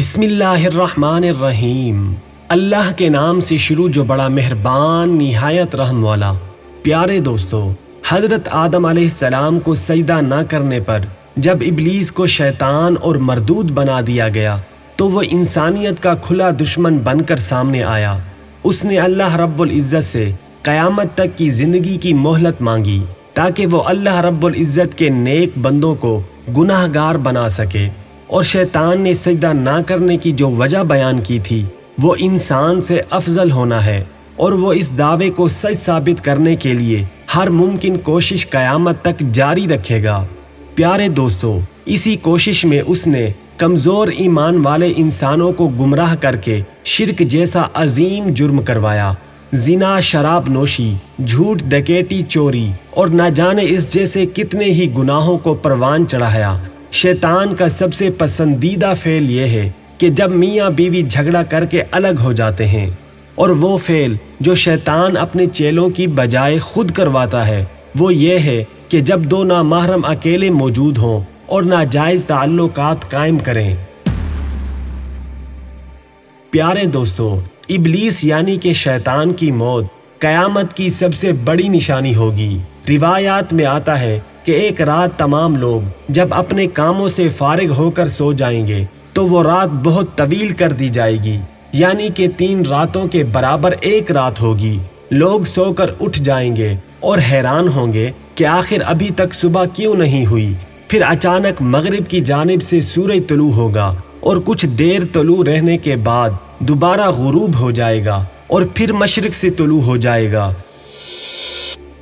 بسم اللہ الرحمن الرحیم۔ اللہ کے نام سے شروع جو بڑا مہربان نہایت رحم والا۔ پیارے دوستو، حضرت آدم علیہ السلام کو سجدہ نہ کرنے پر جب ابلیس کو شیطان اور مردود بنا دیا گیا تو وہ انسانیت کا کھلا دشمن بن کر سامنے آیا۔ اس نے اللہ رب العزت سے قیامت تک کی زندگی کی مہلت مانگی تاکہ وہ اللہ رب العزت کے نیک بندوں کو گناہ گار بنا سکے، اور شیطان نے سجدہ نہ کرنے کی جو وجہ بیان کی تھی وہ انسان سے افضل ہونا ہے، اور وہ اس دعوے کو سچ ثابت کرنے کے لیے ہر ممکن کوشش قیامت تک جاری رکھے گا۔ پیارے دوستو، اسی کوشش میں اس نے کمزور ایمان والے انسانوں کو گمراہ کر کے شرک جیسا عظیم جرم کروایا۔ زنا، شراب نوشی، جھوٹ، ڈکیٹی، چوری اور نہ جانے اس جیسے کتنے ہی گناہوں کو پروان چڑھایا۔ شیطان کا سب سے پسندیدہ فعل یہ ہے کہ جب میاں بیوی جھگڑا کر کے الگ ہو جاتے ہیں، اور وہ فعل جو شیطان اپنے چیلوں کی بجائے خود کرواتا ہے وہ یہ ہے کہ جب دو نامحرم اکیلے موجود ہوں اور ناجائز تعلقات قائم کریں۔ پیارے دوستو، ابلیس یعنی کہ شیطان کی موت قیامت کی سب سے بڑی نشانی ہوگی۔ روایات میں آتا ہے کہ ایک رات تمام لوگ جب اپنے کاموں سے فارغ ہو کر سو جائیں گے تو وہ رات بہت طویل کر دی جائے گی، یعنی کہ 3 راتوں کے برابر ایک رات ہوگی۔ لوگ سو کر اٹھ جائیں گے اور حیران ہوں گے کہ آخر ابھی تک صبح کیوں نہیں ہوئی۔ پھر اچانک مغرب کی جانب سے سورج طلوع ہوگا اور کچھ دیر طلوع رہنے کے بعد دوبارہ غروب ہو جائے گا اور پھر مشرق سے طلوع ہو جائے گا۔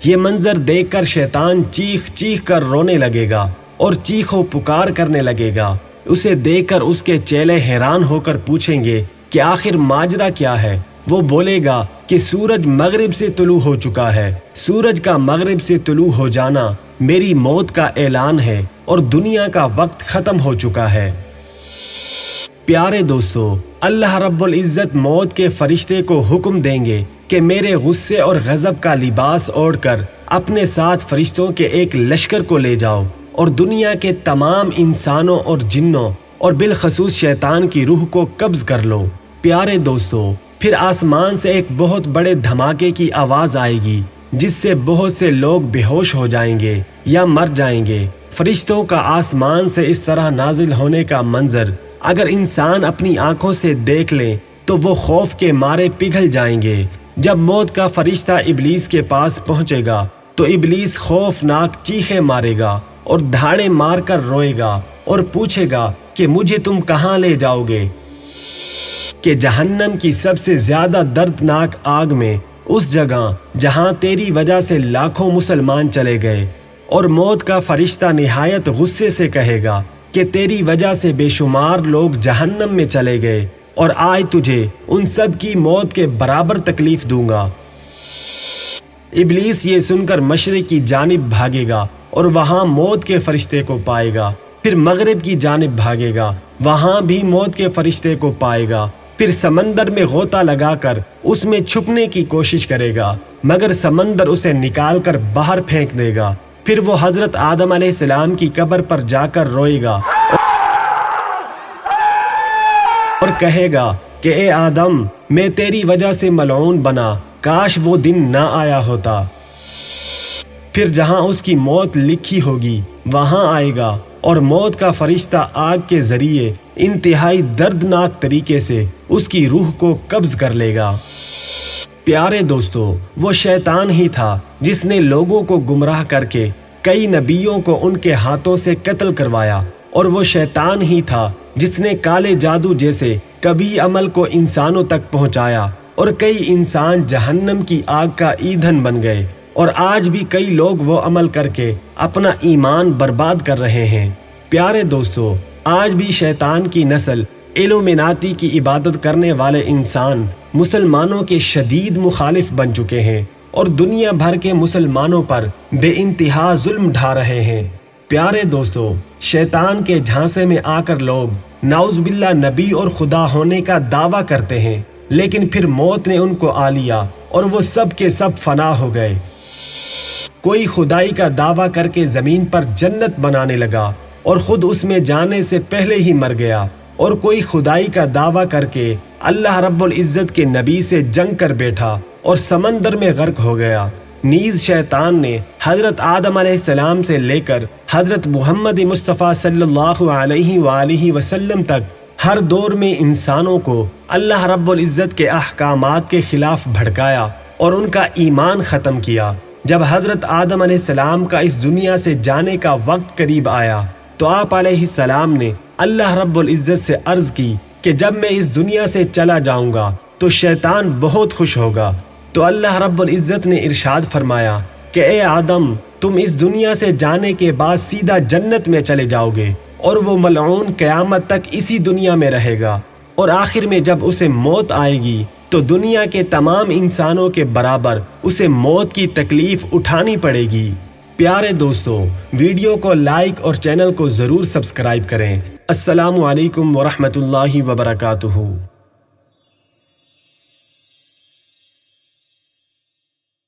یہ منظر دیکھ کر شیطان چیخ چیخ کر رونے لگے گا اور چیخ و پکار کرنے لگے گا۔ اسے دیکھ کر اس کے چیلے حیران ہو کر پوچھیں گے کہ آخر ماجرا کیا ہے۔ وہ بولے گا کہ سورج مغرب سے طلوع ہو چکا ہے۔ سورج کا مغرب سے طلوع ہو جانا میری موت کا اعلان ہے اور دنیا کا وقت ختم ہو چکا ہے۔ پیارے دوستو، اللہ رب العزت موت کے فرشتے کو حکم دیں گے کہ میرے غصے اور غضب کا لباس اوڑھ کر اپنے ساتھ فرشتوں کے ایک لشکر کو لے جاؤ اور دنیا کے تمام انسانوں اور جنوں اور بالخصوص شیطان کی روح کو قبض کر لو۔ پیارے دوستو، پھر آسمان سے ایک بہت بڑے دھماکے کی آواز آئے گی جس سے بہت سے لوگ بے ہوش ہو جائیں گے یا مر جائیں گے۔ فرشتوں کا آسمان سے اس طرح نازل ہونے کا منظر اگر انسان اپنی آنکھوں سے دیکھ لیں تو وہ خوف کے مارے پگھل جائیں گے۔ جب موت کا فرشتہ ابلیس کے پاس پہنچے گا تو ابلیس خوفناک چیخیں مارے گا اور دھاڑے مار کر روئے گا اور پوچھے گا کہ مجھے تم کہاں لے جاؤ گے؟ کہ جہنم کی سب سے زیادہ دردناک آگ میں، اس جگہ جہاں تیری وجہ سے لاکھوں مسلمان چلے گئے۔ اور موت کا فرشتہ نہایت غصے سے کہے گا کہ تیری وجہ سے بے شمار لوگ جہنم میں چلے گئے، اور آج تجھے ان سب کی موت کے برابر تکلیف دوں گا۔ ابلیس یہ سن کر مشرق کی جانب بھاگے گا اور وہاں موت کے فرشتے کو پائے گا۔ پھر مغرب کی جانب بھاگے گا، وہاں بھی موت کے فرشتے کو پائے گا۔ پھر سمندر میں غوطہ لگا کر اس میں چھپنے کی کوشش کرے گا، مگر سمندر اسے نکال کر باہر پھینک دے گا۔ پھر وہ حضرت آدم علیہ السلام کی قبر پر جا کر روئے گا اور کہے گا کہ اے آدم، میں تیری وجہ سے ملعون بنا، کاش وہ دن نہ آیا ہوتا۔ پھر جہاں اس کی موت لکھی ہوگی وہاں آئے گا اور موت کا فرشتہ آگ کے ذریعے انتہائی دردناک طریقے سے اس کی روح کو قبض کر لے گا۔ پیارے دوستو، وہ شیطان ہی تھا جس نے لوگوں کو گمراہ کر کے کئی نبیوں کو ان کے ہاتھوں سے قتل کروایا، اور وہ شیطان ہی تھا جس نے کالے جادو جیسے کبھی عمل کو انسانوں تک پہنچایا، اور کئی انسان جہنم کی آگ کا ایندھن بن گئے، اور آج بھی کئی لوگ وہ عمل کر کے اپنا ایمان برباد کر رہے ہیں۔ پیارے دوستو، آج بھی شیطان کی نسل ایلومیناتی کی عبادت کرنے والے انسان مسلمانوں کے شدید مخالف بن چکے ہیں اور دنیا بھر کے مسلمانوں پر بے انتہا ظلم ڈھا رہے ہیں۔ پیارے دوستو، شیطان کے جھانسے میں آ کر لوگ نعوذ باللہ نبی اور خدا ہونے کا دعویٰ کرتے ہیں، لیکن پھر موت نے ان کو آ لیا اور وہ سب کے سب فنا ہو گئے۔ کوئی خدائی کا دعویٰ کر کے زمین پر جنت بنانے لگا اور خود اس میں جانے سے پہلے ہی مر گیا، اور کوئی خدائی کا دعویٰ کر کے اللہ رب العزت کے نبی سے جنگ کر بیٹھا اور سمندر میں غرق ہو گیا۔ نیز شیطان نے حضرت آدم علیہ السلام سے لے کر حضرت محمد مصطفیٰ صلی اللہ علیہ وآلہ وسلم تک ہر دور میں انسانوں کو اللہ رب العزت کے احکامات کے خلاف بھڑکایا اور ان کا ایمان ختم کیا۔ جب حضرت آدم علیہ السلام کا اس دنیا سے جانے کا وقت قریب آیا تو آپ علیہ السلام نے اللہ رب العزت سے عرض کی کہ جب میں اس دنیا سے چلا جاؤں گا تو شیطان بہت خوش ہوگا۔ تو اللہ رب العزت نے ارشاد فرمایا کہ اے آدم، تم اس دنیا سے جانے کے بعد سیدھا جنت میں چلے جاؤ گے اور وہ ملعون قیامت تک اسی دنیا میں رہے گا، اور آخر میں جب اسے موت آئے گی تو دنیا کے تمام انسانوں کے برابر اسے موت کی تکلیف اٹھانی پڑے گی۔ پیارے دوستو، ویڈیو کو لائک اور چینل کو ضرور سبسکرائب کریں۔ السلام علیکم ورحمۃ اللہ وبرکاتہ۔